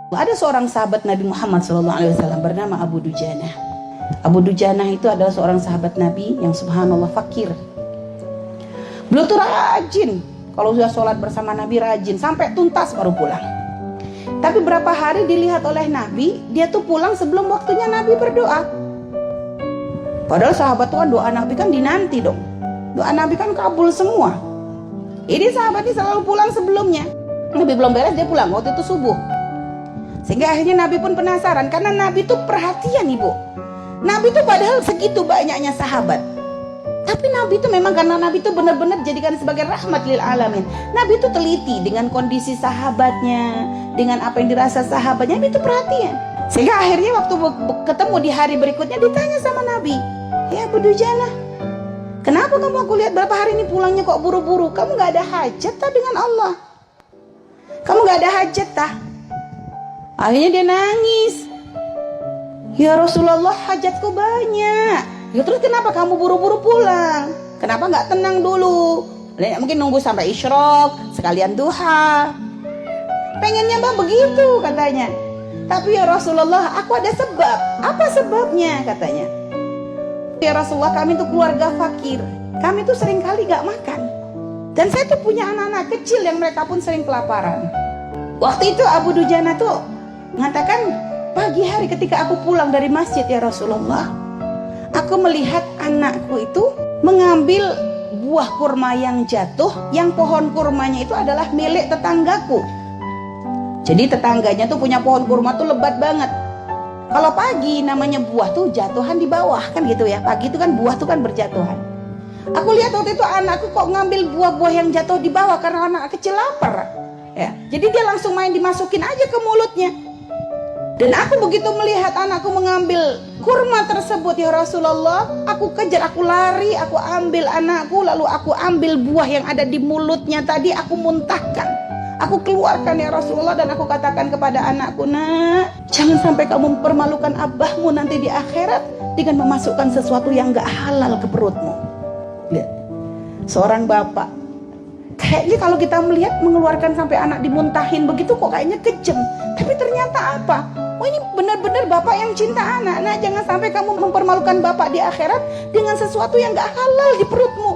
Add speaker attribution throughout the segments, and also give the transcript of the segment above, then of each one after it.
Speaker 1: Ada seorang sahabat Nabi Muhammad SAW bernama Abu Dujanah. Abu Dujanah itu adalah seorang sahabat Nabi yang subhanallah fakir. Beliau tuh rajin, kalau sudah sholat bersama Nabi rajin, sampai tuntas baru pulang. Tapi berapa hari dilihat oleh Nabi, dia tuh pulang sebelum waktunya Nabi berdoa. Padahal sahabat tuh kan doa Nabi kan dinanti dong. Doa Nabi kan kabul semua. Ini sahabat ini selalu pulang sebelumnya. Nabi belum beres dia pulang, waktu itu subuh. Sehingga akhirnya Nabi pun penasaran, karena Nabi tuh perhatian ibu. Nabi tuh padahal segitu banyaknya sahabat, tapi Nabi tuh memang karena Nabi tuh benar-benar jadikan sebagai rahmat lil alamin. Nabi tuh teliti dengan kondisi sahabatnya, dengan apa yang dirasa sahabatnya. Nabi tuh perhatian. Sehingga akhirnya waktu ketemu di hari berikutnya ditanya sama Nabi, "Ya Abu Dujanah, kenapa kamu aku lihat berapa hari ini pulangnya kok buru-buru? Kamu gak ada hajat tak dengan Allah? Kamu gak ada hajat tak?" Akhirnya dia nangis. "Ya Rasulullah, hajatku banyak." "Ya terus kenapa kamu buru-buru pulang? Kenapa nggak tenang dulu? Mungkin nunggu sampai isyraq, sekalian duha." Pengennya mbak begitu katanya. "Tapi ya Rasulullah, aku ada sebab." "Apa sebabnya?" katanya. "Ya Rasulullah, kami tuh keluarga fakir. Kami tuh sering kali gak makan. Dan saya tuh punya anak-anak kecil yang mereka pun sering kelaparan." Waktu itu Abu Dujanah tuh mengatakan, "Pagi hari ketika aku pulang dari masjid ya Rasulullah, aku melihat anakku itu mengambil buah kurma yang jatuh, yang pohon kurmanya itu adalah milik tetanggaku." Jadi tetangganya tuh punya pohon kurma tuh lebat banget. Kalau pagi namanya buah tuh jatuhan di bawah kan gitu ya. Pagi itu kan buah tuh kan berjatuhan. Aku lihat waktu itu anakku kok ngambil buah-buah yang jatuh di bawah karena anak kecil lapar. Ya, jadi dia langsung main dimasukin aja ke mulutnya. Dan aku begitu melihat anakku mengambil kurma tersebut ya Rasulullah, aku kejar, aku lari, aku ambil anakku, lalu aku ambil buah yang ada di mulutnya tadi, aku muntahkan, aku keluarkan ya Rasulullah. Dan aku katakan kepada anakku, "Nak, jangan sampai kamu mempermalukan abahmu nanti di akhirat dengan memasukkan sesuatu yang gak halal ke perutmu." Lihat, seorang bapak, kayaknya kalau kita melihat mengeluarkan sampai anak dimuntahin begitu kok kayaknya kejam. Tapi ternyata apa? Oh, ini benar-benar bapak yang cinta anak. Nah, jangan sampai kamu mempermalukan bapak di akhirat dengan sesuatu yang gak halal di perutmu.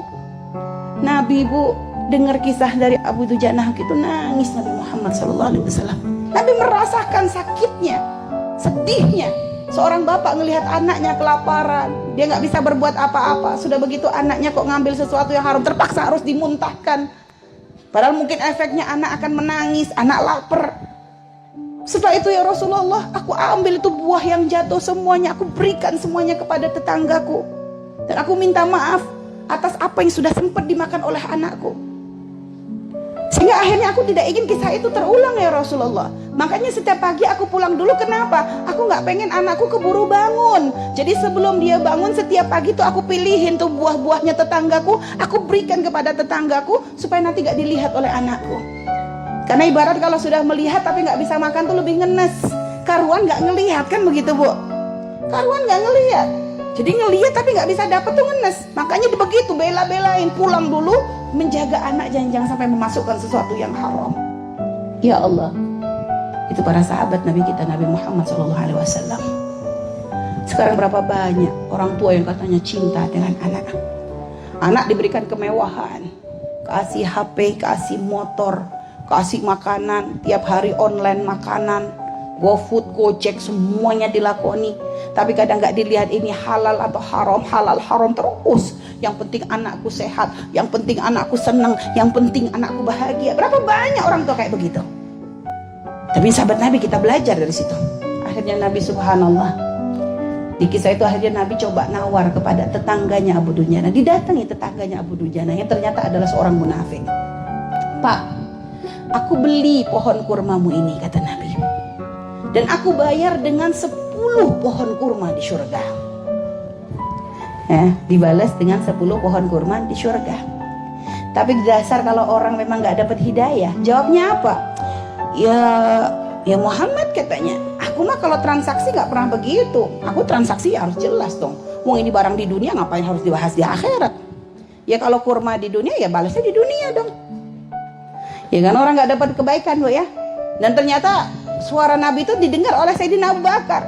Speaker 1: Nabi bu dengar kisah dari Abu Dujanah gitu, nangis Nabi Muhammad SAW. Nabi merasakan sakitnya, sedihnya. Seorang bapak ngelihat anaknya kelaparan, dia gak bisa berbuat apa-apa. Sudah begitu anaknya kok ngambil sesuatu yang haram, terpaksa harus dimuntahkan. Padahal mungkin efeknya anak akan menangis, anak lapar. Setelah itu ya Rasulullah, aku ambil itu buah yang jatuh semuanya, aku berikan semuanya kepada tetanggaku. Dan aku minta maaf atas apa yang sudah sempat dimakan oleh anakku. Sehingga akhirnya aku tidak ingin kisah itu terulang ya Rasulullah. Makanya setiap pagi aku pulang dulu. Kenapa? Aku gak pengen anakku keburu bangun. Jadi sebelum dia bangun setiap pagi tuh aku pilihin tuh buah-buahnya tetanggaku, aku berikan kepada tetanggaku supaya nanti gak dilihat oleh anakku. Karena ibarat kalau sudah melihat tapi gak bisa makan tuh lebih ngenes. Karuan gak ngelihat kan begitu bu. Karuan gak ngelihat. Jadi ngelihat tapi gak bisa dapat tuh ngenes. Makanya begitu bela-belain pulang dulu, menjaga anak jangan sampai memasukkan sesuatu yang haram. Ya Allah, itu para sahabat Nabi kita Nabi Muhammad SAW. Sekarang berapa banyak orang tua yang katanya cinta dengan anak. Anak diberikan kemewahan, kasih HP, kasih motor, kasih makanan, tiap hari online makanan, GoFood, Gojek, semuanya dilakoni. Tapi kadang gak dilihat ini halal atau haram, halal haram terus. Yang penting anakku sehat, yang penting anakku senang, yang penting anakku bahagia. Berapa banyak orang tua kayak begitu. Tapi sahabat Nabi kita belajar dari situ. Akhirnya Nabi subhanallah, di kisah itu akhirnya Nabi coba nawar kepada tetangganya Abu Dujanah. Didatangi tetangganya Abu Dujanah yang ternyata adalah seorang munafik. "Pak, aku beli pohon kurmamu ini," kata Nabi, "dan aku bayar dengan 10 pohon kurma di surga." Dibalas dengan 10 pohon kurma di surga. Tapi dasar kalau orang memang gak dapat hidayah, jawabnya apa? Ya Muhammad, katanya, aku mah kalau transaksi gak pernah begitu. Aku transaksi harus jelas dong. Wong ini barang di dunia, ngapain harus dibahas di akhirat? Ya kalau kurma di dunia ya balasnya di dunia dong. Ya kan orang gak dapat kebaikan bu ya. Dan ternyata suara Nabi itu didengar oleh Sayyidina Abu Bakar.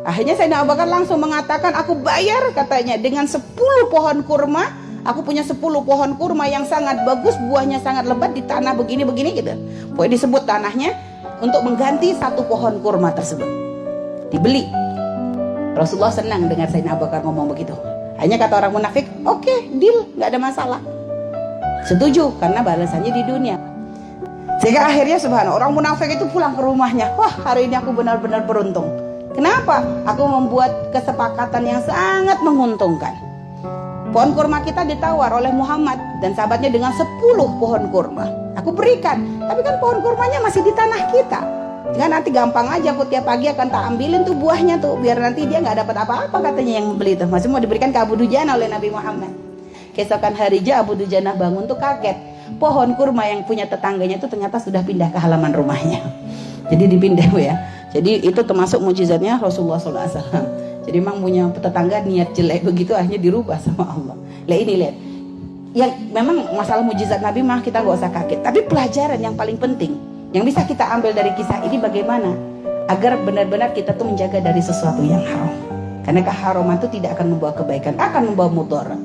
Speaker 1: Akhirnya Sayyidina Abu Bakar langsung mengatakan, aku bayar katanya dengan 10 pohon kurma. Aku punya 10 pohon kurma yang sangat bagus, buahnya sangat lebat di tanah begini-begini gitu. Pokoknya disebut tanahnya untuk mengganti 1 pohon kurma tersebut. Dibeli. Rasulullah senang dengar Sayyidina Abu Bakar ngomong begitu. Hanya kata orang munafik, oke, deal, nggak ada masalah. Setuju, karena balasannya di dunia. Sehingga akhirnya subhanallah, orang munafik itu pulang ke rumahnya. Wah, hari ini aku benar-benar beruntung. Kenapa? Aku membuat kesepakatan yang sangat menguntungkan. Pohon kurma kita ditawar oleh Muhammad dan sahabatnya dengan 10 pohon kurma. Aku berikan, tapi kan pohon kurmanya masih di tanah kita. Jangan nanti gampang aja, aku tiap pagi akan tak ambilin tuh buahnya tuh, biar nanti dia nggak dapat apa-apa katanya yang membeli itu. Masih mau diberikan ke Abu Dujana oleh Nabi Muhammad. Keesokan harinya Abu Dujana bangun tuh kaget. Pohon kurma yang punya tetangganya itu ternyata sudah pindah ke halaman rumahnya. Jadi dipindah ya. Jadi itu termasuk mujizatnya Rasulullah SAW. Jadi memang punya tetangga niat jelek begitu akhirnya dirubah sama Allah. Lihat ini lihat. Yang memang masalah mujizat Nabi mah kita nggak usah kaget. Tapi pelajaran yang paling penting yang bisa kita ambil dari kisah ini bagaimana agar benar-benar kita tuh menjaga dari sesuatu yang haram. Karena keharaman itu tidak akan membawa kebaikan, akan membawa mudarat.